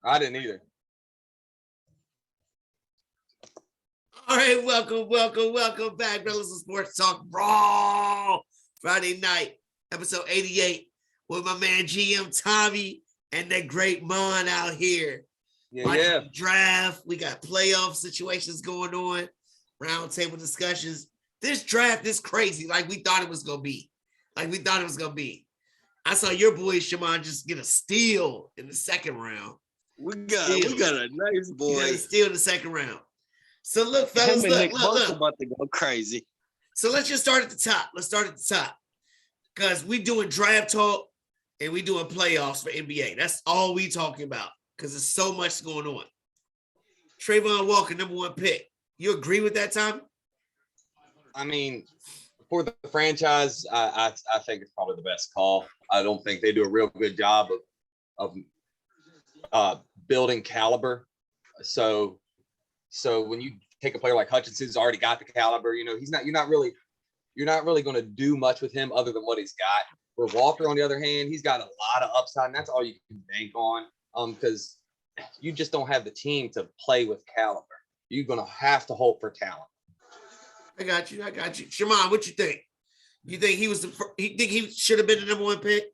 I didn't either. All right, welcome back, Rellism Sports Talk Raw Friday night, episode 88, with my man GM Tommy and that great Mon out here. Yeah. Draft. We got playoff situations going on, roundtable discussions. This draft is crazy, like we thought it was gonna be. I saw your boy Shammond just get a steal in the second round. We got a nice boy. He got a steal in the second round. So look, fellas, look. About to go crazy. So let's just start at the top. Because we doing draft talk and we doing playoffs for NBA. That's all we talking about because there's so much going on. Trayvon Walker, number 1 pick. You agree with that, Tommy? I mean, for the franchise, I think it's probably the best call. I don't think they do a real good job of building caliber. So when you take a player like Hutchinson, who's already got the caliber, you're not really going to do much with him other than what he's got. For Walker, on the other hand, he's got a lot of upside, and that's all you can bank on. Because you just don't have the team to play with caliber. You're going to have to hope for talent. I got you. Shammond, what you think? You think he should have been the number 1 pick?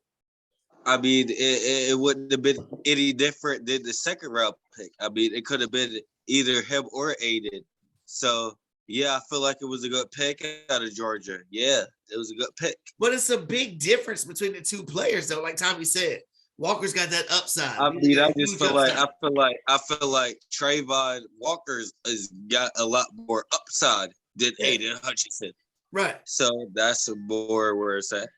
I mean, it wouldn't have been any different than the second round pick. I mean, it could have been either him or Aiden. So, yeah, I feel like it was a good pick out of Georgia. Yeah, it was a good pick. But it's a big difference between the two players, though. Like Tommy said, Walker's got that upside. I mean, I feel like Trayvon Walker's has got a lot more upside than Aiden Hutchinson. Right. So that's more where it's at.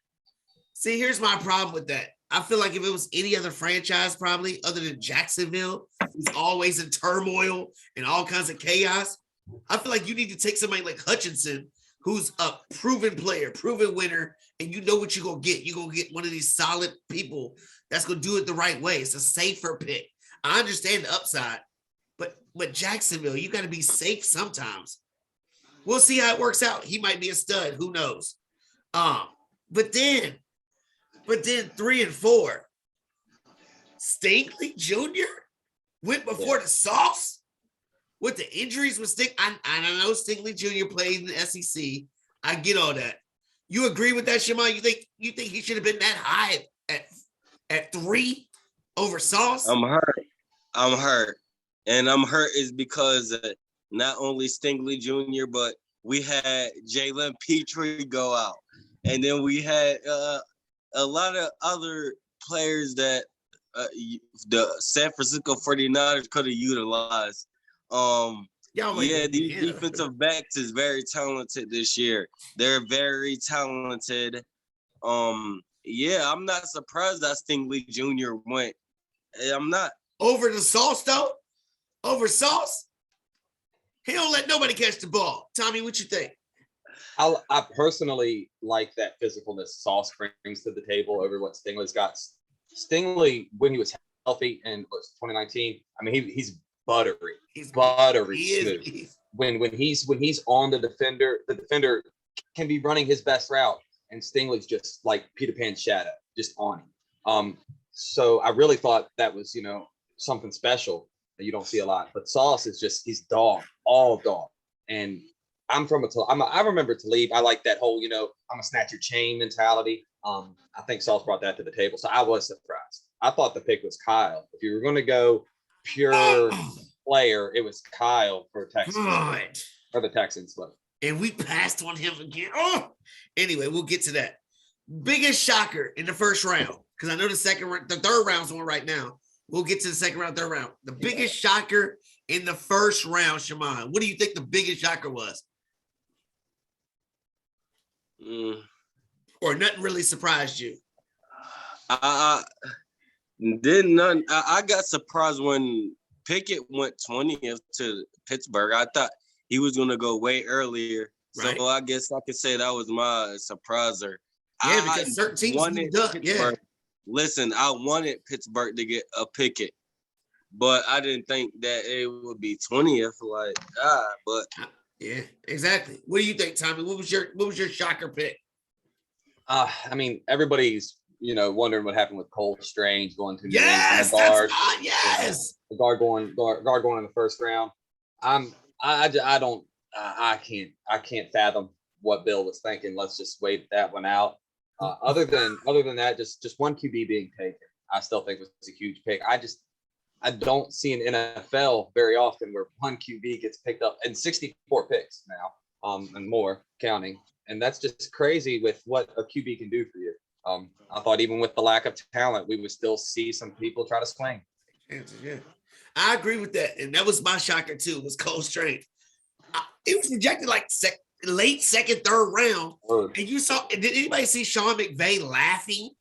See, here's my problem with that. I feel like if it was any other franchise, probably other than Jacksonville, who's always in turmoil and all kinds of chaos, I feel like you need to take somebody like Hutchinson, who's a proven player, proven winner, and you know what you're going to get. You're going to get one of these solid people that's going to do it the right way. It's a safer pick. I understand the upside, but Jacksonville, you got to be safe sometimes. We'll see how it works out. He might be a stud. Who knows? But then 3 and 4, Stingley Jr. went before the Sauce with the injuries with Stingley. I know Stingley Jr. played in the SEC. I get all that. You agree with that, Shammond? You think he should have been that high at 3 over Sauce? I'm hurt. And I'm hurt is because not only Stingley Jr., but we had Jalen Petrie go out. And then we had a lot of other players that the San Francisco 49ers could have utilized. These defensive backs is very talented this year. They're very talented. I'm not surprised that Stingley Jr. went. I'm not. Over the Sauce, though? Over Sauce? He don't let nobody catch the ball. Tommy, what you think? I personally like that physicalness Sauce brings to the table over what Stingley's got. Stingley, when he was healthy and was 2019, I mean, he's buttery. He's buttery smooth. When he's on the defender can be running his best route, and Stingley's just like Peter Pan's shadow, just on him. So I really thought that was, something special that you don't see a lot. But Sauce is just, he's all dog. And I remember Talib. I like that whole, I'm gonna snatch your chain mentality. I think Sauce brought that to the table. So I was surprised. I thought the pick was Kyle. If you were going to go pure player, it was Kyle for Texans. God. For the Texans. But. And we passed on him again. Anyway, we'll get to that. Biggest shocker in the first round, because I know the third round's on right now. We'll get to the second round, third round. The biggest shocker in the first round, Shammond. What do you think the biggest shocker was? Or nothing really surprised you? I got surprised when Pickett went 20th to Pittsburgh. I thought he was going to go way earlier. Right. So I guess I could say that was my surpriser. Yeah, because certain teams wanted Pittsburgh. Yeah. Listen, I wanted Pittsburgh to get a Pickett, but I didn't think that it would be 20th. But yeah, exactly. What do you think, Tommy? What was your shocker pick? I mean, everybody's wondering what happened with Cole Strange going to yes, the guard. that's not, yes. The guard going in the first round. I can't fathom what Bill was thinking. Let's just wait that one out. Other than that, just one QB being taken, I still think was a huge pick. I don't see an NFL very often where one QB gets picked up and 64 picks now, and more counting. And that's just crazy with what a QB can do for you. I thought even with the lack of talent, we would still see some people try to swing. Yeah, I agree with that. And that was my shocker too, was Cole Strange. It was rejected like late second, third round. And did anybody see Sean McVay laughing?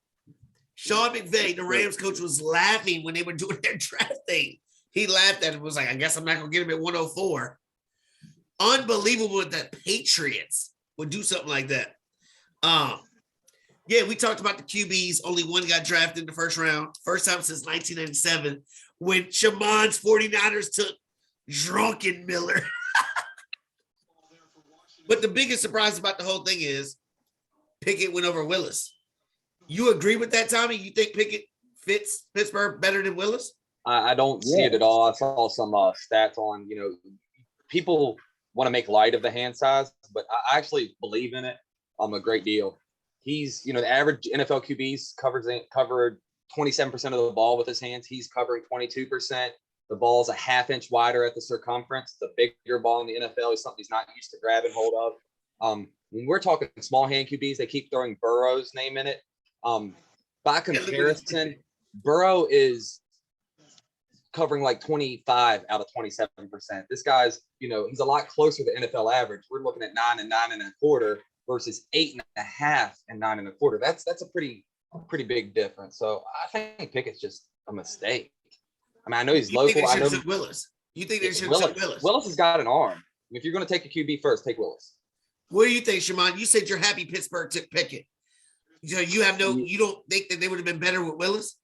Sean McVay, the Rams coach, was laughing when they were doing their draft thing. He laughed at it, was like, I guess I'm not going to get him at 104. Unbelievable that Patriots would do something like that. Yeah, we talked about the QBs. Only one got drafted in the first round. First time since 1997 when Shammond's 49ers took Drunken Miller. But the biggest surprise about the whole thing is Pickett went over Willis. You agree with that, Tommy? You think Pickett fits Pittsburgh better than Willis? I don't see it at all. I saw some stats on, people want to make light of the hand size, but I actually believe in it a great deal. He's, the average NFL QBs covered 27% of the ball with his hands. He's covering 22%. The ball's a half inch wider at the circumference. It's a bigger ball in the NFL. It's something he's not used to grabbing hold of. When we're talking small hand QBs, they keep throwing Burrow's name in it. By comparison, Burrow is covering like 25 out of 27%. This guy's, he's a lot closer to NFL average. We're looking at 9 and 9.25 versus 8.5 and 9.25. That's a pretty big difference. So I think Pickett's just a mistake. I mean, I know he's local. Think they should have Willis. You think they should have took Willis? Willis has got an arm. If you're going to take a QB first, take Willis. What do you think, Shammond? You said you're happy Pittsburgh took Pickett. So you don't think that they would have been better with Willis?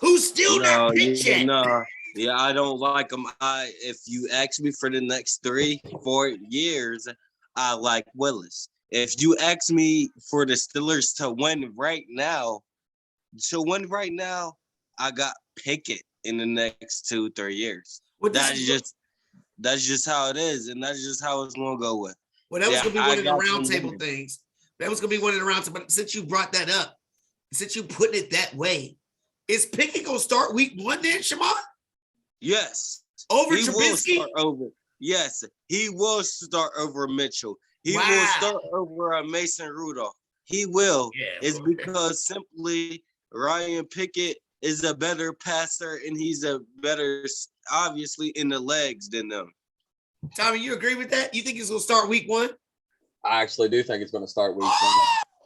Who's still not picked yet? No. Yeah, I don't like him. If you ask me for the next 3-4 years, I like Willis. If you ask me for the Steelers to win right now, I got Pickett in the next 2-3 years. That's just how it is, and that's just how it's gonna go with. Well, that was gonna be one of the roundtable things. That was gonna be one of the roundtables. But since you brought that up, since you putting it that way, is Pickett gonna start week 1 then, Shammond? Yes. Over Trubisky? Yes, he will start over Mitchell. He will start over Mason Rudolph. He will. Yeah, it's because simply Ryan Pickett is a better passer and he's a better, obviously, in the legs than them. Tommy, you agree with that? You think he's going to start week 1? I actually do think it's going to start week 1.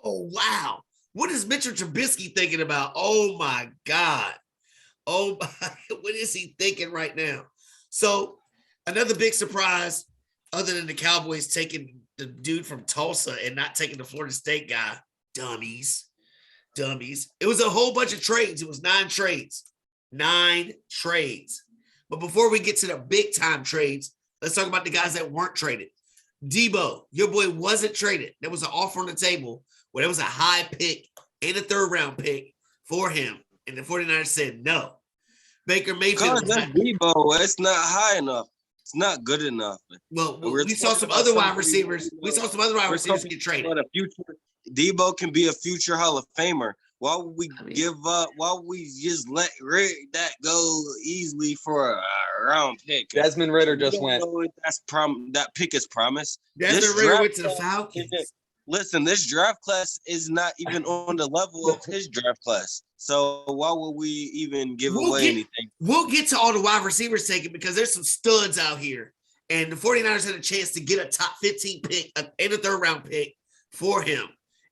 Oh, wow. What is Mitchell Trubisky thinking about? Oh, my God. Oh, my. What is he thinking right now? So, another big surprise, other than the Cowboys taking the dude from Tulsa and not taking the Florida State guy. Dummies. It was a whole bunch of trades. It was 9 trades. 9 trades. But before we get to the big time trades, let's talk about the guys that weren't traded. Debo, your boy wasn't traded. There was an offer on the table where there was a high pick and a 3rd round pick for him. And the 49ers said no. Baker Mayfield. That's Debo. It's not high enough. It's not good enough. Well, we saw some other wide receivers. We saw some other wide receivers get traded. Debo can be a future Hall of Famer. Why would we give up? Why would we just let that go easily for a round pick? Desmond Ridder just went. That pick is promised. Desmond Ridder went to the Falcons. Listen, this draft class is not even on the level of his draft class. So why would we even give away anything? We'll get to all the wide receivers taken because there's some studs out here. And the 49ers had a chance to get a top 15 pick and a 3rd round pick for him.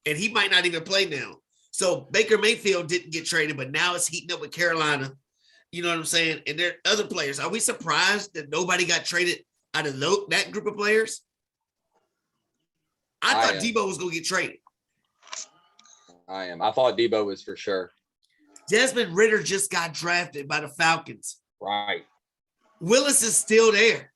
And he might not even play now. So Baker Mayfield didn't get traded, but now it's heating up with Carolina. You know what I'm saying? And there are other players. Are we surprised that nobody got traded out of that group of players? I thought Debo was going to get traded. I am. I thought Debo was for sure. Desmond Ridder just got drafted by the Falcons. Right. Willis is still there.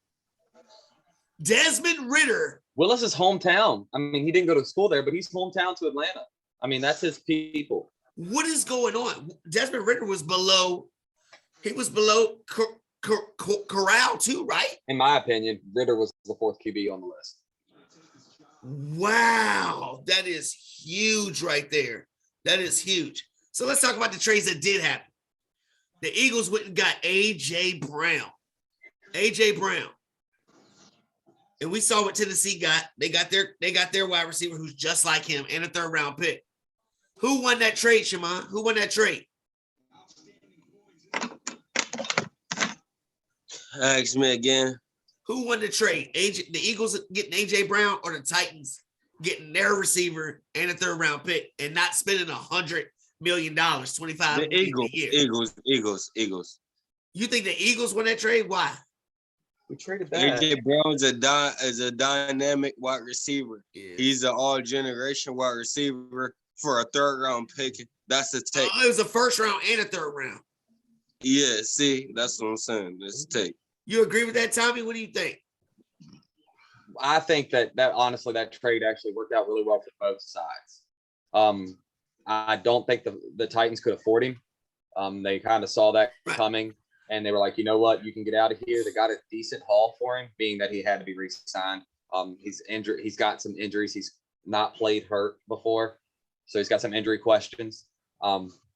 Desmond Ridder. Willis's hometown. I mean, he didn't go to school there, but he's hometown to Atlanta. I mean, that's his people. What is going on? Desmond Ridder was below. He was below Corral too, right? In my opinion, Ridder was the fourth QB on the list. Wow, that is huge right there. That is huge. So let's talk about the trades that did happen. The Eagles went and got A.J. Brown. A.J. Brown. And we saw what Tennessee got. They got their wide receiver who's just like him and a third round pick. Who won that trade, Shammond? Who won that trade? Ask me again. Who won the trade? The Eagles getting A.J. Brown or the Titans getting their receiver and a third round pick and not spending $100 million, $25 The million a year? Eagles. You think the Eagles won that trade? Why? We traded that. AJ Brown is a dynamic wide receiver. Yeah. He's an all generation wide receiver for a third round pick. That's a take. It was a first round and a third round. Yeah, see, that's what I'm saying. That's a take. You agree with that, Tommy? What do you think? I think that honestly, that trade actually worked out really well for both sides. I don't think the Titans could afford him. They kind of saw that coming, and they were like, you know what, you can get out of here. They got a decent haul for him, being that he had to be re-signed. He's injured. He's got some injuries. He's not played hurt before, so he's got some injury questions.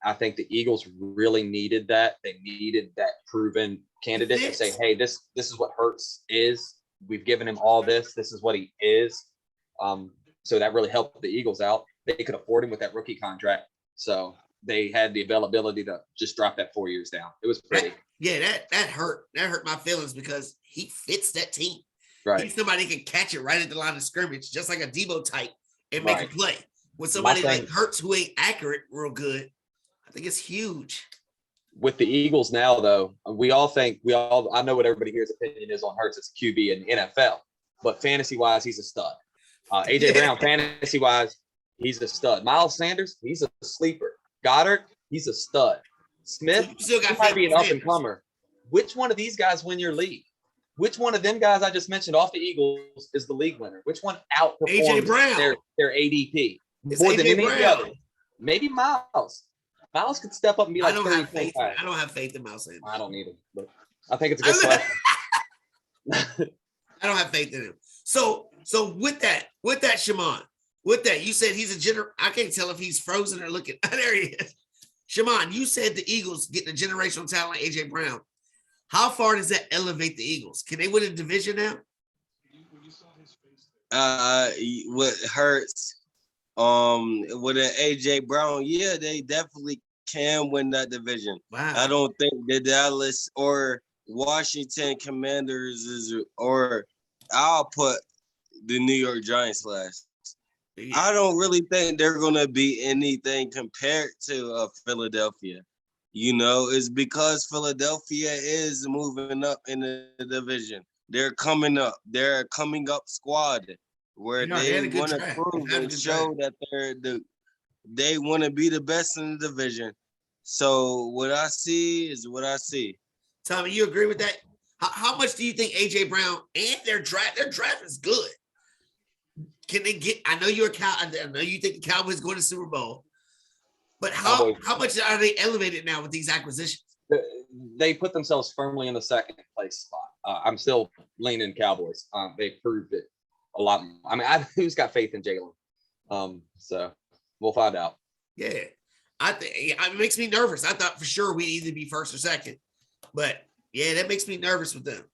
I think the Eagles really needed that. They needed that proven candidate to say, hey, this is what Hurts is. We've given him all this. This is what he is. So that really helped the Eagles out. They could afford him with that rookie contract. So they had the availability to just drop that 4 years down. It was pretty. That hurt. That hurt my feelings because he fits that team. Right. He's somebody can catch it right at the line of scrimmage, just like a Debo type, and make a play. With somebody like Hurts who ain't accurate real good, I think it's huge. With the Eagles now, though, I know what everybody here's opinion is on Hurts as a QB in NFL, but fantasy-wise, he's a stud. A.J. Brown, fantasy-wise, he's a stud. Miles Sanders, he's a sleeper. Goddard, he's a stud. Smith, he might be an up-and-comer. Which one of these guys win your league? Which one of them guys I just mentioned off the Eagles is the league winner? Which one outperforms their ADP more than any of the others? Maybe Miles. Miles could step up and be like, I don't have faith in Miles Sanders. I don't either, but I think it's a good selection. I don't have faith in him. So with that, Shammond, with that, you said he's I can't tell if he's frozen or looking. There he is. Shammond, you said the Eagles getting a generational talent, A.J. Brown. How far does that elevate the Eagles? Can they win a division now? What Hurts, with an A.J. Brown, yeah, they definitely can win that division. Wow. I don't think the Dallas or Washington Commanders or I'll put the New York Giants last. Yeah. I don't really think they're going to be anything compared to Philadelphia. You know, it's because Philadelphia is moving up in the division. They're coming up. They're a coming up squad where they want to prove and show that they want to be the best in the division. So what I see is what I see. Tommy, you agree with that? How much do you think A.J. Brown and their draft is good? Can they get? I know you're I know you think the Cowboys going to Super Bowl, but how much are they elevated now with these acquisitions? They put themselves firmly in the second place spot. I'm still leaning Cowboys. They proved it a lot. I mean, who's got faith in Jalen? So we'll find out. Yeah, I think it makes me nervous. I thought for sure we'd either be first or second, but yeah, that makes me nervous with them.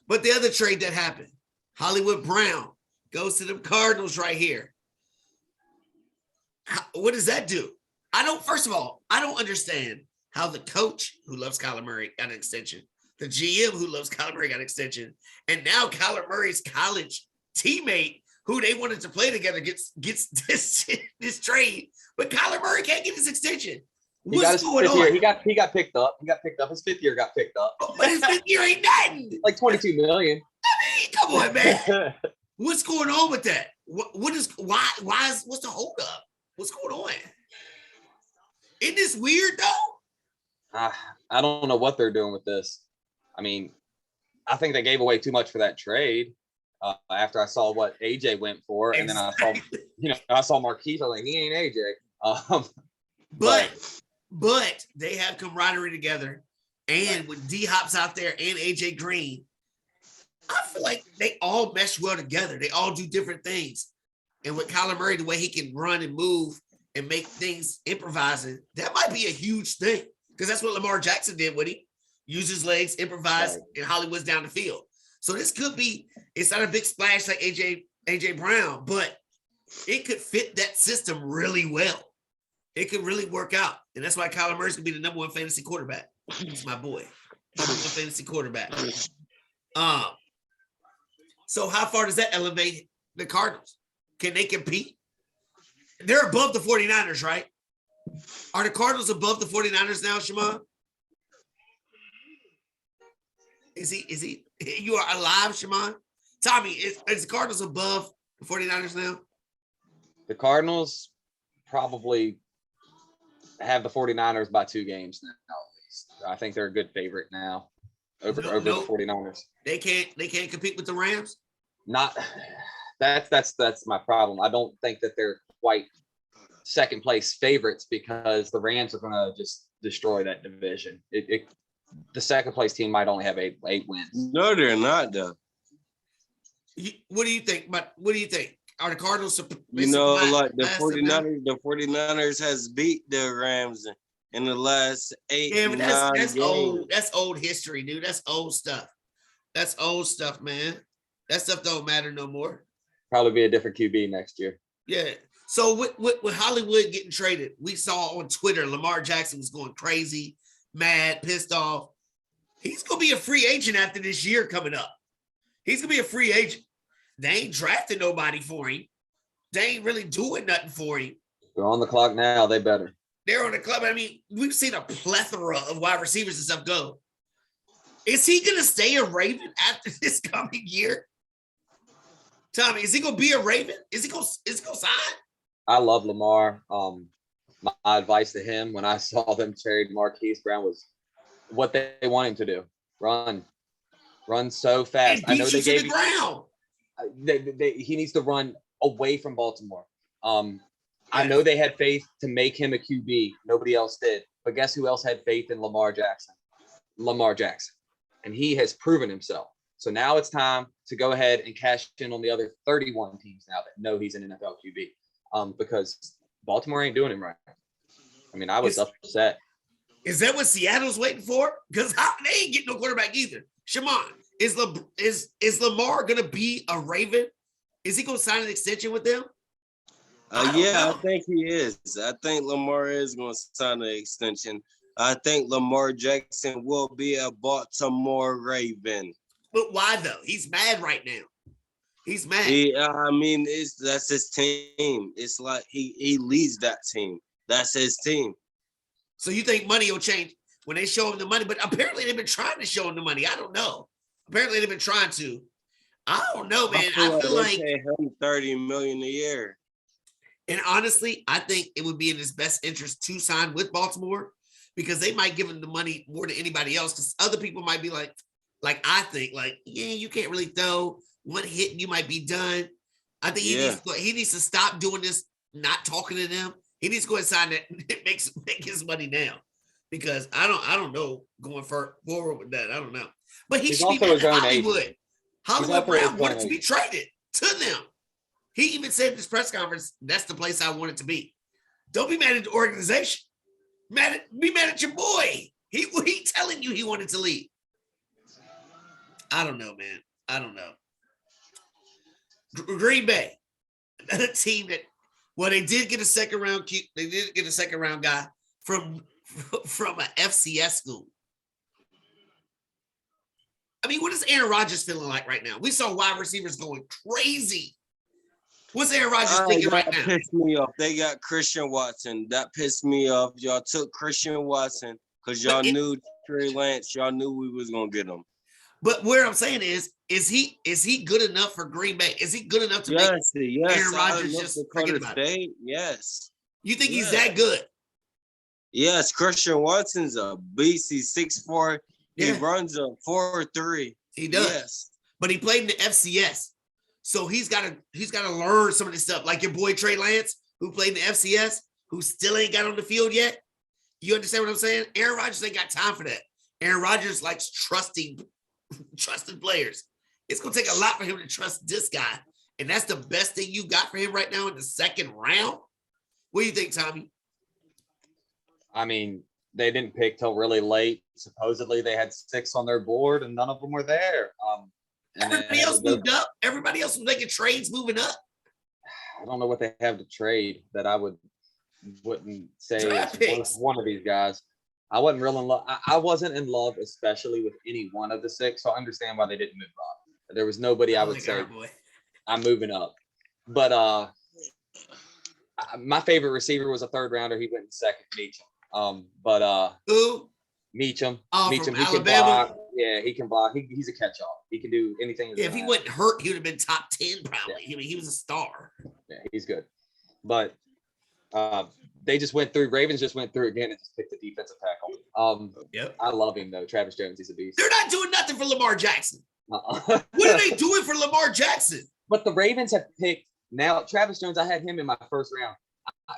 But the other trade that happened, Hollywood Brown goes to the Cardinals right here. What does that do? First of all, I don't understand how the coach who loves Kyler Murray got an extension, the GM who loves Kyler Murray got an extension, and now Kyler Murray's college teammate who they wanted to play together gets this trade, but Kyler Murray can't get his extension. What's going on? He got picked up. His fifth year got picked up. But his fifth year ain't nothing. Like $22 million. I mean, come on, man. What's going on with that? What's the holdup? What's going on? Isn't this weird though? I don't know what they're doing with this. I mean, I think they gave away too much for that trade. After I saw what AJ went for, and then I saw Marquise, I was like, he ain't AJ. But they have camaraderie together. And with D-Hop's out there and AJ Green, I feel like they all mesh well together. They all do different things. And with Kyler Murray, the way he can run and move and make things improvising, that might be a huge thing. Because that's what Lamar Jackson did with him. Use his legs, improvise, and Hollywood's down the field. So this could be, it's not a big splash like AJ Brown, but it could fit that system really well. It could really work out. And that's why Kyler Murray's going to be the number one fantasy quarterback. He's my boy. Number one fantasy quarterback. So how far does that elevate the Cardinals? Can they compete? They're above the 49ers, right? Are the Cardinals above the 49ers now, Shammond? Is he? You are alive, Shammond? Tommy, is the Cardinals above the 49ers now? The Cardinals probably have the 49ers by 2 games now, at least. I think they're a good favorite now over the 49ers. They can't compete with the Rams? That's my problem. I don't think that they're quite second place favorites because the Rams are going to just destroy that division. The second place team might only have eight wins. No, they're not though. What do you think? But what do you think? Are the Cardinals? Like the 49ers, the 49ers has beat the Rams in the last 8. Yeah, but that's old. That's old history, dude. That's old stuff. That's old stuff, man. That stuff don't matter no more. Probably be a different QB next year. Yeah. So with Hollywood getting traded, we saw on Twitter Lamar Jackson was going crazy, mad, pissed off. He's gonna be a free agent after this year coming up. He's gonna be a free agent. They ain't drafting nobody for him. They ain't really doing nothing for him. They're on the clock now. They better. They're on the club. I mean, we've seen a plethora of wide receivers and stuff go. Is he going to stay a Raven after this coming year? Tommy, is he going to be a Raven? Is he going to sign? I love Lamar. My advice to him when I saw them trade Marquise Brown was what they want him to do. Run so fast. I know they gave the ground. He needs to run away from Baltimore. I know they had faith to make him a QB. Nobody else did. But guess who else had faith in Lamar Jackson? Lamar Jackson. And he has proven himself. So now it's time to go ahead and cash in on the other 31 teams now that know he's an NFL QB. Because Baltimore ain't doing him right. I mean, I was upset. Is that what Seattle's waiting for? Because they ain't getting no quarterback either. Shammond, is Lamar going to be a Raven? Is he going to sign an extension with them? I think he is. I think Lamar is going to sign an extension. I think Lamar Jackson will be a Baltimore Raven. But why though? He's mad right now. He's mad. That's his team. It's like he leads that team. That's his team. So you think money will change when they show him the money? But apparently they've been trying to show him the money. I don't know. Apparently they've been trying to. I don't know, man. I feel like they pay him $30 million a year. And honestly, I think it would be in his best interest to sign with Baltimore because they might give him the money more than anybody else. Because other people might be like I think, you can't really throw one hit and you might be done. I think he needs to stop doing this, not talking to them. He needs to go and sign that and make his money now. Because I don't know going forward with that. I don't know. But he should be mad at Hollywood. Hollywood Brown wanted to be traded to them. He even said in this press conference, that's the place I want it to be. Don't be mad at the organization. Be mad at your boy. He telling you he wanted to leave. I don't know, man. I don't know. Green Bay, another team that, they did get a second round. They did get a second round guy from an FCS school. I mean, what is Aaron Rodgers feeling like right now? We saw wide receivers going crazy. What's Aaron Rodgers thinking right now? That pissed me off. They got Christian Watson. That pissed me off. Y'all took Christian Watson because y'all knew Trey Lance. Y'all knew we was gonna get him. But what I'm saying is he good enough for Green Bay? Is he good enough to make Aaron Rodgers just forget about it? Yes. You think he's that good? Yes, Christian Watson's a beast. He's 6'4". Yeah. He runs a 4.3. He does. Yes. But he played in the FCS. So he's got to learn some of this stuff. Like your boy Trey Lance, who played in the FCS, who still ain't got on the field yet. You understand what I'm saying? Aaron Rodgers ain't got time for that. Aaron Rodgers likes trusting players. It's going to take a lot for him to trust this guy. And that's the best thing you got for him right now in the second round. What do you think, Tommy? I mean, they didn't pick till really late. Supposedly they had 6 on their board and none of them were there. Everybody else moved up. Everybody else was making trades moving up. I don't know what they have to trade that I wouldn't say is one of these guys. I wasn't real in love. I wasn't in love, especially with any one of the 6. So I understand why they didn't move up. There was nobody I would say I'm moving up. But my favorite receiver was a 3rd rounder. He went in 2nd, Meacham. Who? Meacham. Meacham. He can block. Yeah, he can block. He's a catch-all. He can do anything. Yeah, if he wasn't hurt, he would have been top 10 probably. Yeah. I mean, he was a star. Yeah, he's good. But they just went through. Ravens just went through again and just picked the defensive tackle. Yep. I love him though. Travis Jones, he's a beast. They're not doing nothing for Lamar Jackson. What are they doing for Lamar Jackson? But the Ravens have picked now. Travis Jones, I had him in my 1st round.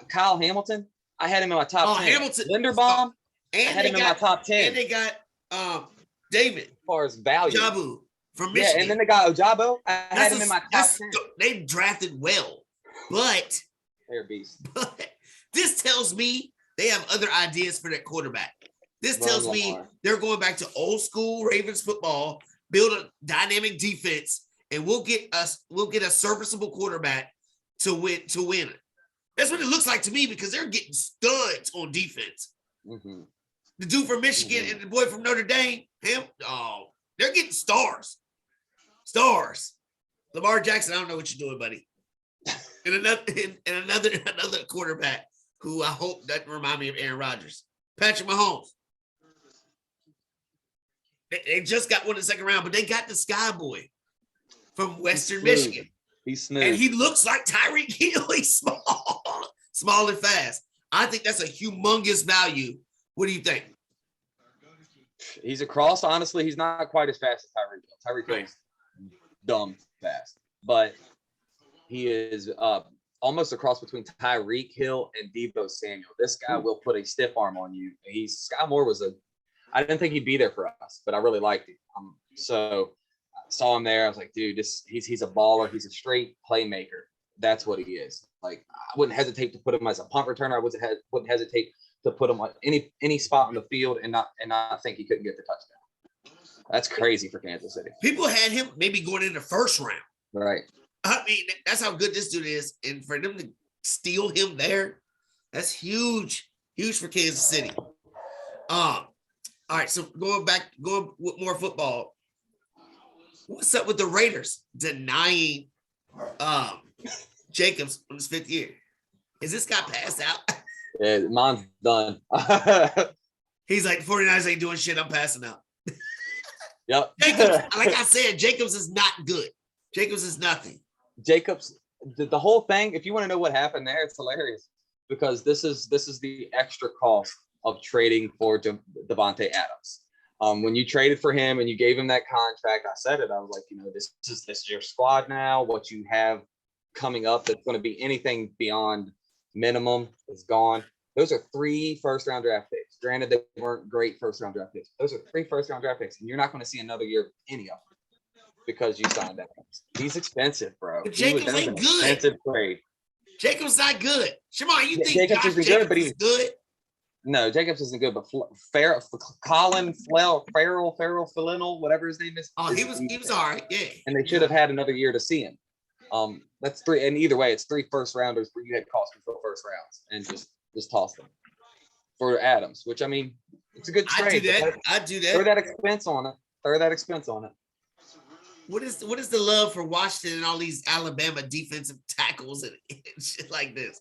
Kyle Hamilton, I had him in my top 10. Hamilton, Linderbaum, I had him in my top 10. And they got David. As far as value, Jabu from Michigan. Yeah, and then they got Ojabo. I had him in my top 10. They drafted well, but they're beasts. But this tells me they have other ideas for that quarterback. This tells me they're going back to old school Ravens football, build a dynamic defense, and we'll get a serviceable quarterback to win. That's what it looks like to me because they're getting studs on defense. Mm-hmm. The dude from Michigan and the boy from Notre Dame, they're getting stars. Stars. Lamar Jackson, I don't know what you're doing, buddy. And another quarterback who I hope doesn't remind me of Aaron Rodgers. Patrick Mahomes. They just got one in the 2nd round, but they got the Skye boy from Western Michigan. He's smooth. And he looks like Tyreek Hill. He's small and fast. I think that's a humongous value. What do you think? He's a cross. Honestly, he's not quite as fast as Tyreek Hill. Tyreek Hill's dumb fast, but he is almost a cross between Tyreek Hill and Deebo Samuel. This guy will put a stiff arm on you. Skye Moore I didn't think he'd be there for us, but I really liked him. So I saw him there. I was like, dude, he's a baller. He's a straight playmaker. That's what he is. Like, I wouldn't hesitate to put him as a punt returner. I wouldn't hesitate to put him on any spot on the field and not think he couldn't get the touchdown. That's crazy for Kansas City. People had him maybe going in the 1st round. Right. I mean, that's how good this dude is. And for them to steal him there, that's huge. Huge for Kansas City. All right, so going with more football. What's up with the Raiders denying Jacobs on his 5th year? Is this guy passed out? Yeah, mine's done. He's like, 49ers ain't doing shit. I'm passing out. Yep. Jacobs, like I said, Jacobs is not good. Jacobs is nothing. Jacobs, the whole thing, if you want to know what happened there, it's hilarious because this is the extra cost of trading for Devontae Adams. When you traded for him and you gave him that contract, I said it. I was like, this is your squad now. What you have coming up that's going to be anything beyond minimum is gone. Those are 3 first-round draft picks. Granted, they weren't great first-round draft picks. Those are 3 first-round draft picks, and you're not going to see another year of any of them because you signed Adams. He's expensive, bro. But Jacobs ain't good. Expensive trade. Jacobs not good. Shimon, you think Jacobs isn't good, but he's good? No, Jacobs isn't good, but Colin Farrell, whatever his name is. Oh, he was all right, yeah. And they should have had another year to see him. That's 3, and either way, it's 3 first-rounders where you had cost control first rounds and just toss them for Adams, which I mean, it's a good trade. I do that. Throw that expense on it. What is the love for Washington and all these Alabama defensive tackles and shit like this?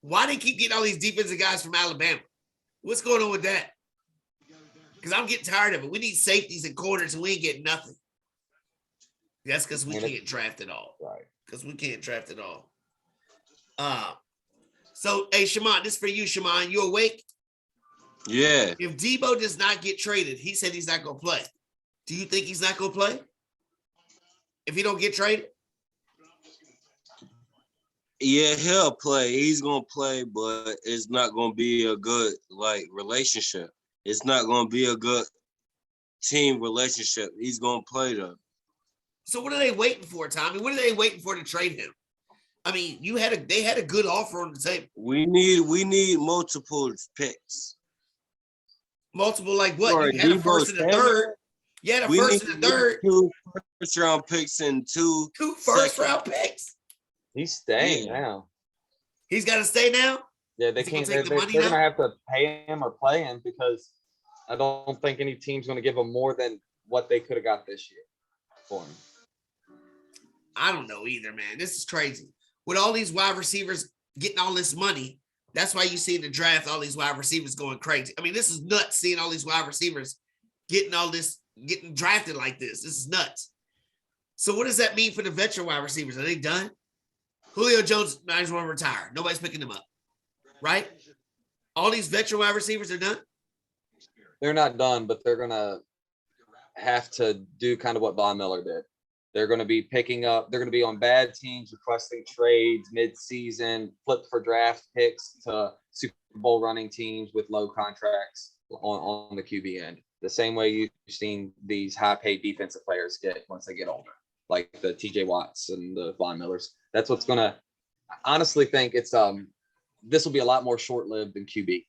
Why they keep getting all these defensive guys from Alabama? What's going on with that? Because I'm getting tired of it. We need safeties and corners, and we ain't getting nothing. That's because we can't draft it all. Right. Because we can't draft it all. So, hey, Shaman, this is for you, Shaman. You awake? Yeah. If Deebo does not get traded, he said he's not going to play. Do you think he's not going to play? If he don't get traded? Yeah, he'll play. He's gonna play, but it's not gonna be a good relationship. It's not gonna be a good team relationship. He's gonna play though. So what are they waiting for, Tommy? What are they waiting for to trade him? I mean, they had a good offer on the table. We need multiple picks. Multiple like what? Or You had a first and a third. You had a first and a third. 2 first-round picks and two first-round picks. He's staying now. He's got to stay now? Yeah, they can't. They're going to have to pay him or play him because I don't think any team's going to give him more than what they could have got this year for him. I don't know either, man. This is crazy. With all these wide receivers getting all this money, that's why you see in the draft all these wide receivers going crazy. I mean, this is nuts seeing all these wide receivers getting drafted like this. This is nuts. So what does that mean for the veteran wide receivers? Are they done? Julio Jones might as well retire. Nobody's picking him up, right? All these veteran wide receivers are done? They're not done, but they're going to have to do kind of what Von Miller did. They're going to be picking up. They're going to be on bad teams, requesting trades mid-season, flip for draft picks to Super Bowl running teams with low contracts on the QB end. The same way you've seen these high-paid defensive players get once they get older, like the TJ Watts and the Von Millers. That's what's going to – honestly think it's this will be a lot more short-lived than QB.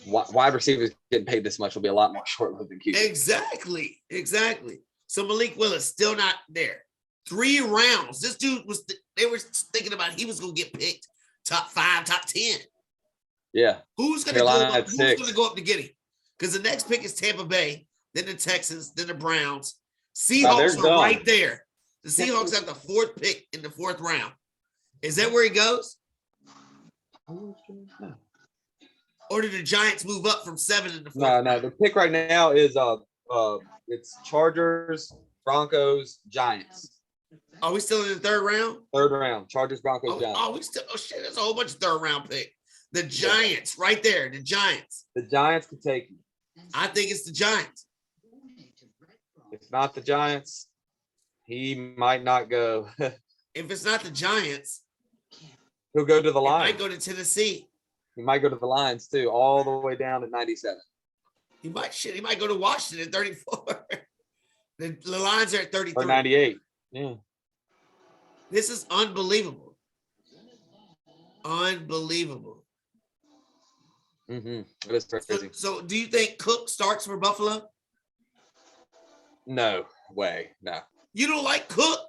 Wide receivers getting paid this much will be a lot more short-lived than QB. Exactly. So Malik Willis still not there. 3 rounds. This dude they were thinking about he was going to get picked top 5, top 10. Yeah. Who's going to go up to get him? Because the next pick is Tampa Bay, then the Texans, then the Browns. Seahawks are right there. The Seahawks have the 4th pick in the 4th round. Is that where he goes? Or did the Giants move up from 7 in the 4th round? No. The pick right now is it's Chargers, Broncos, Giants. Are we still in the 3rd round? 3rd round. Chargers, Broncos, Giants. There's a whole bunch of 3rd round pick. The Giants, right there. The Giants. The Giants could take you. I think it's the Giants. If not the Giants, he might not go. If it's not the Giants, he'll go to the Lions. He might go to Tennessee. He might go to the Lions too, all the way down to 97. He might go to Washington at 34. The Lions are at 33. Or 98. Yeah. This is unbelievable. Unbelievable. Mm-hmm. It is crazy. So do you think Cook starts for Buffalo? No way. No. You don't like Cook?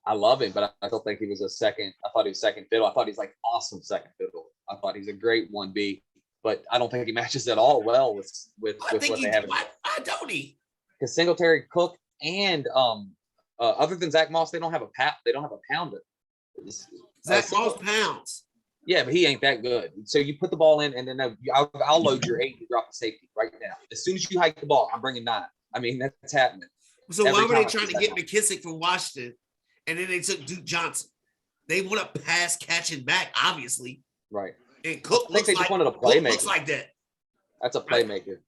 I love him, but I don't think he was a second. I thought he was second fiddle. I thought he's like awesome second fiddle. I thought he's a great 1B, but I don't think he matches at all well with what they have. Why don't he? Because Singletary, Cook, and other than Zach Moss, they don't have a pounder. Zach Moss pounds. Yeah, but he ain't that good. So you put the ball in, and then I'll load your 8 and drop a safety right now. As soon as you hike the ball, I'm bringing 9. I mean, that's happening. So why were they trying to get McKissick from Washington, and then they took Duke Johnson? They want a pass catching back, obviously. Right. And Cook just wanted a playmaker. Looks like that. That's a playmaker.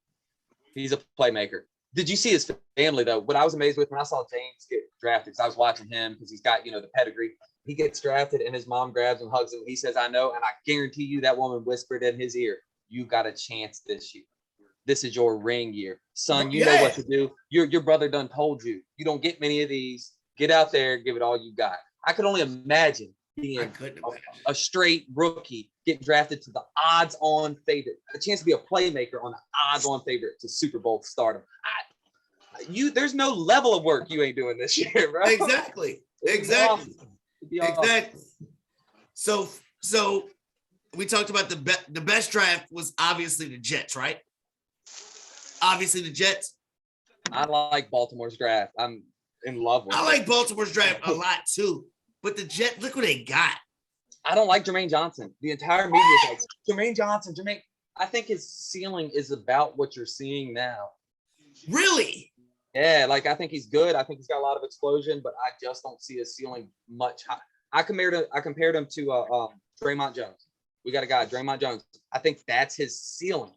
He's a playmaker. Did you see his family, though? What I was amazed with when I saw James get drafted, because I was watching him because he's got, the pedigree. He gets drafted, and his mom grabs him, hugs him. He says, I know, and I guarantee you that woman whispered in his ear, you got a chance this year. This is your ring year. Son, you know what to do. Your brother done told you. You don't get many of these. Get out there, give it all you got. I could only imagine being a straight rookie getting drafted to the odds-on favorite, a chance to be a playmaker on the odds-on favorite to Super Bowl stardom. There's no level of work you ain't doing this year, bro. Exactly. So we talked about the best draft was obviously the Jets, right? Obviously the Jets. I like Baltimore's draft. I'm in love with it. I like Baltimore's draft a lot too. But the Jets, look what they got. I don't like Jermaine Johnson. The entire media is like, Jermaine Johnson. I think his ceiling is about what you're seeing now. Really? Yeah, I think he's good. I think he's got a lot of explosion, but I just don't see his ceiling much high. I compared him to Draymond Jones. We got a guy, Draymond Jones. I think that's his ceiling.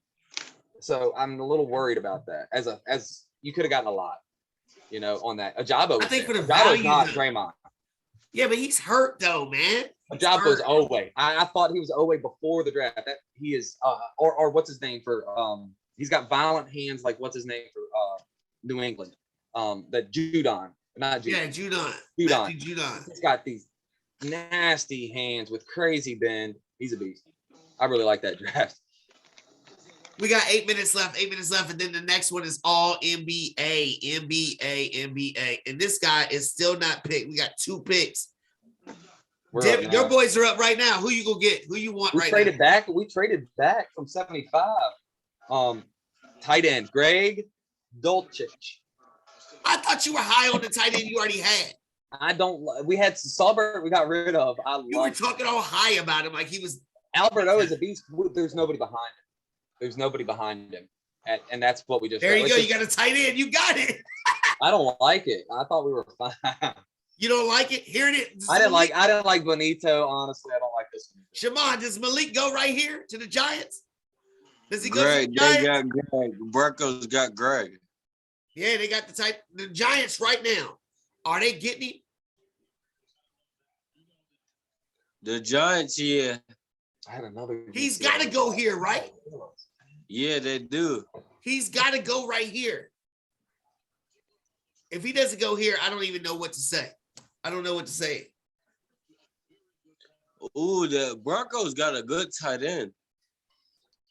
So I'm a little worried about that. As you could have gotten a lot, on that. Ajabo. I think for the value, value, not Draymond. Yeah, but he's hurt though, man. Ojabko's Oweh. I thought he was Oweh before the draft. That he is, or what's his name for? He's got violent hands. Like what's his name for New England? That Judon, not Judon. Yeah, Judon. Judon. He's got these nasty hands with crazy bend. He's a beast. I really like that draft. We got 8 minutes left, and then the next one is all NBA. And this guy is still not picked. We got 2 picks. Your boys are up right now. Who you gonna get? Who you want right now? We traded back from 75. Tight end, Greg Dulcich. I thought you were high on the tight end you already had. We had Saubert we got rid of. You were talking all high about him like he was. Albert O is a beast. There's nobody behind him. And that's what we just. There you go. You got a tight end. You got it. I don't like it. I thought we were fine. You don't like it? Here it is. I didn't like Benito. Honestly, I don't like this one. Shammond, does Malik go right here to the Giants? Does he go Greg, to the Giants? They got Greg. Broncos got Greg. Yeah, they got the Giants right now. Are they getting him? The Giants, yeah. I had another. He's got to go here, right? Yeah, they do. He's got to go right here. If he doesn't go here, I don't even know what to say. I don't know what to say. Ooh, the Broncos got a good tight end.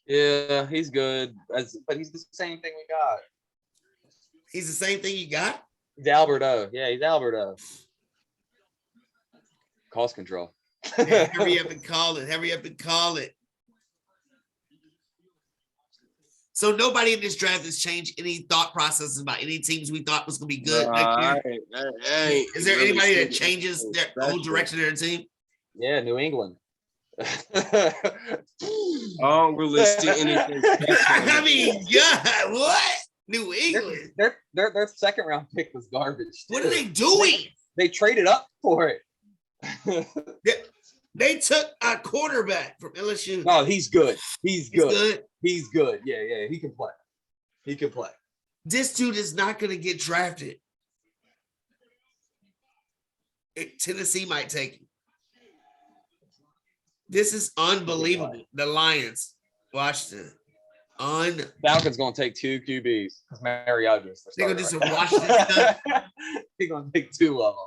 Yeah, he's good. But he's the same thing we got. He's the same thing you got? He's Alberto. Yeah, he's Alberto. Cost control. Man, hurry up and call it. So nobody in this draft has changed any thought processes about any teams we thought was going to be good next year. Is there anybody that changes their whole direction of their team? Yeah, New England. I don't really see anything. I mean, God, what? New England. Their second round pick was garbage. What are they doing? They traded up for it. They took a quarterback from LSU. No, he's good. He's good. Yeah, he can play. This dude is not going to get drafted. Tennessee might take him. This is unbelievable. The Lions. Washington. Falcons going to take 2 QBs. Because Mariota's. They're going to do some Washington stuff. They're going to take 2 of them.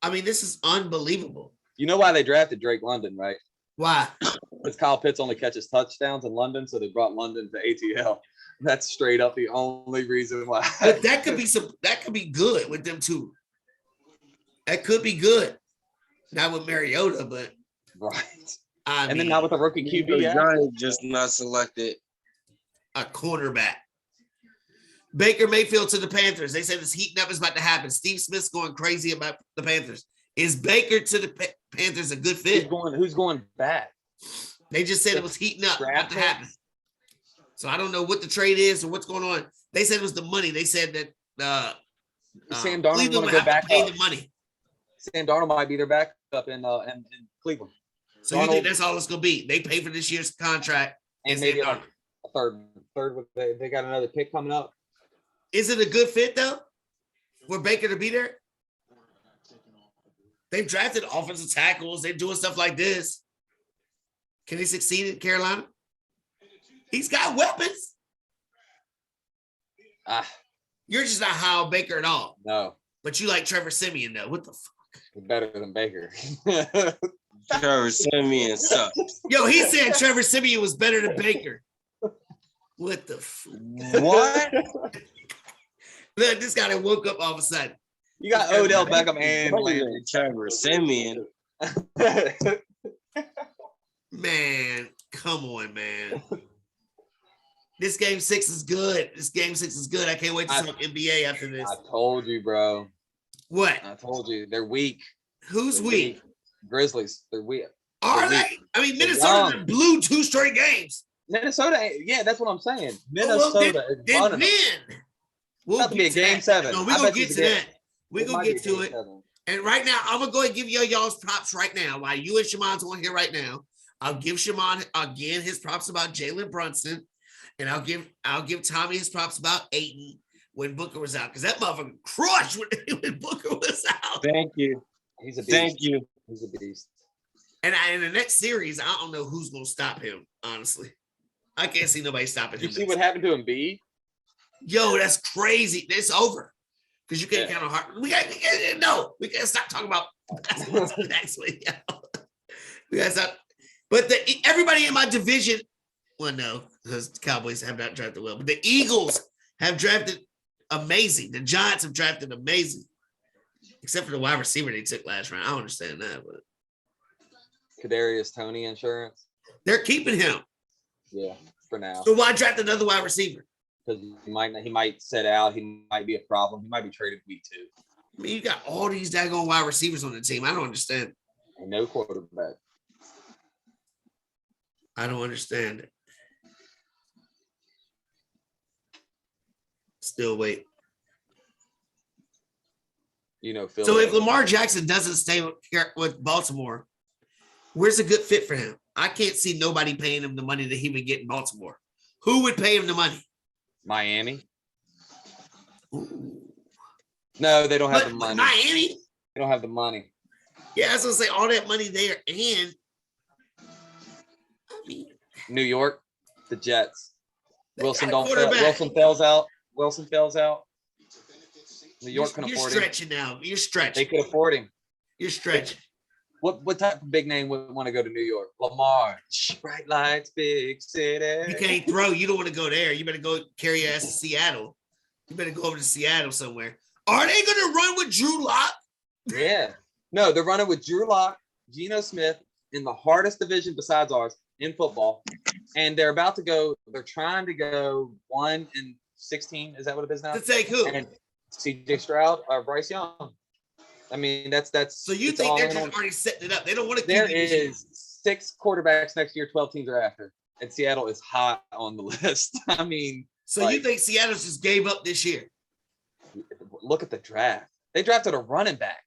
I mean, this is unbelievable. You know why they drafted Drake London, right? Why? Because Kyle Pitts only catches touchdowns in London, so they brought London to ATL. That's straight up the only reason why. But that could be good with them too. That could be good. Not with Mariota, but right. Then not with a rookie QB. The Giants just not selected a cornerback. Baker Mayfield to the Panthers. They said this heating up is about to happen. Steve Smith's going crazy about the Panthers. Is Baker to the Panthers a good fit? Who's going back? They just said it was heating up about to happen. So I don't know what the trade is or what's going on. They said it was the money. They said that Sam Darnold going to go back pay the money. Sam Darnold might be their backup in Cleveland. So Darnold, you think that's all it's going to be? They pay for this year's contract and maybe a third. They got another pick coming up. Is it a good fit though? For Baker to be there? They've drafted offensive tackles. They're doing stuff like this. Can he succeed in Carolina? He's got weapons. You're just not high on Baker at all. No. But you like Trevor Siemian, though. What the fuck? Better than Baker. Trevor Siemian sucks. Yo, he said Trevor Siemian was better than Baker. What the fuck? What? Look, this guy that woke up all of a sudden. You got Odell Beckham and Trevor Siemian. Man, come on, man. This game 6 is good. I can't wait to talk NBA after this. I told you, bro. What? I told you. They're weak. Who's weak? Grizzlies. They're weak. Are they? I mean, Minnesota blew 2 straight games. Minnesota, yeah, that's what I'm saying. Minnesota is running. We'll be a game 7. No, we're going to get to that. We're going to get to it. 7. And right now, I'm going to go and give y'all's props right now. While you and Shammond's on here right now, I'll give Shammond again his props about Jalen Brunson. And I'll give Tommy his props about Ayton when Booker was out. Because that motherfucker crushed when Booker was out. Thank you. He's a beast. Thank you. He's a beast. And in the next series, I don't know who's going to stop him, honestly. I can't see nobody stopping him. Did you see what happened to Embiid? Yo, that's crazy. It's over. Because you can't count on hard. We can't stop talking about basketball next week. We got to stop. But everybody in my division, well, no, because the Cowboys have not drafted well, but the Eagles have drafted amazing. The Giants have drafted amazing. Except for the wide receiver they took last round. I don't understand that, but Kadarius Toney insurance. they're keeping him. Yeah, for now. So why draft another wide receiver? Because he might sit out. He might be a problem. He might be traded week 2. I mean, you got all these daggone wide receivers on the team. I don't understand. And no quarterback. I don't understand it. Still wait. You know, Phil. So if Lamar Jackson doesn't stay with Baltimore, where's a good fit for him? I can't see nobody paying him the money that he would get in Baltimore. Who would pay him the money? Miami. Ooh. No, they don't have the money. Miami? They don't have the money. Yeah, I was gonna say all that money there, and I mean, New York, the Jets. Wilson fails out. Wilson fails out. New York can afford him. You're stretching now. You're stretching. They could afford him. You're stretching. What type of big name would want to go to New York? Lamar. Bright lights, big city. You can't throw. You don't want to go there. You better go carry your ass to Seattle. You better go over to Seattle somewhere. Are they going to run with Drew Lock? Yeah. No, they're running with Drew Lock, Geno Smith in the hardest division besides ours in football. And they're trying to go 1-16. Is that what it is now? To take who? And CJ Stroud or Bryce Young. I mean, that's so you think they're just already setting it up. They don't want to keep There is 6 quarterbacks next year, 12 teams are after. And Seattle is high on the list. I mean, so you think Seattle just gave up this year? Look at the draft. They drafted a running back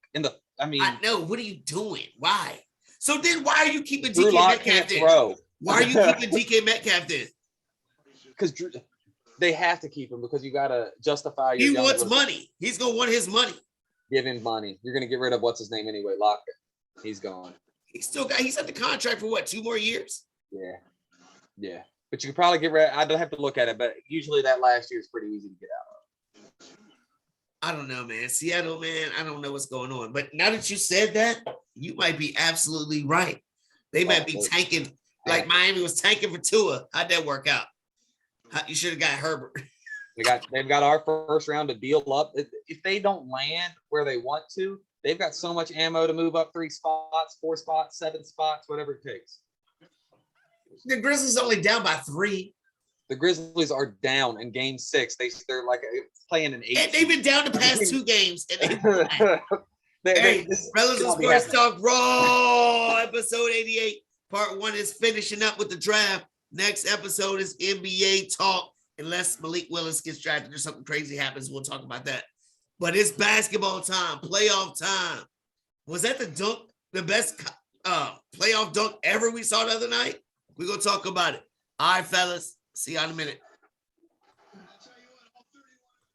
I know. What are you doing? Why? So then why are you keeping Drew DK Lock Metcalf can't in? throw. Why are you keeping DK Metcalf in? Because they have to keep him because you got to justify your He wants money. He's going to want his money. Give him money. You're going to get rid of what's his name anyway, Lockett. He's gone. He's at the contract for what, 2 more years? Yeah. But you could probably get rid. I don't have to look at it, but usually that last year is pretty easy to get out of. I don't know, man. Seattle, man, I don't know what's going on. But now that you said that, you might be absolutely right. They might be tanking like Miami was tanking for Tua. How'd that work out? You should have got Herbert. They've got our first round to deal up. If they don't land where they want to, they've got so much ammo to move up 3 spots, 4 spots, 7 spots, whatever it takes. The Grizzlies only down by 3. The Grizzlies are down in game 6. They're like playing an 8. And they've been down the past 2 games. And Rellism Sports Talk Raw, episode 88. Part 1 is finishing up with the draft. Next episode is NBA talk. Unless Malik Willis gets drafted or something crazy happens, we'll talk about that. But it's basketball time, playoff time. Was that the best playoff dunk ever we saw the other night? We're going to talk about it. All right, fellas. See y'all in a minute.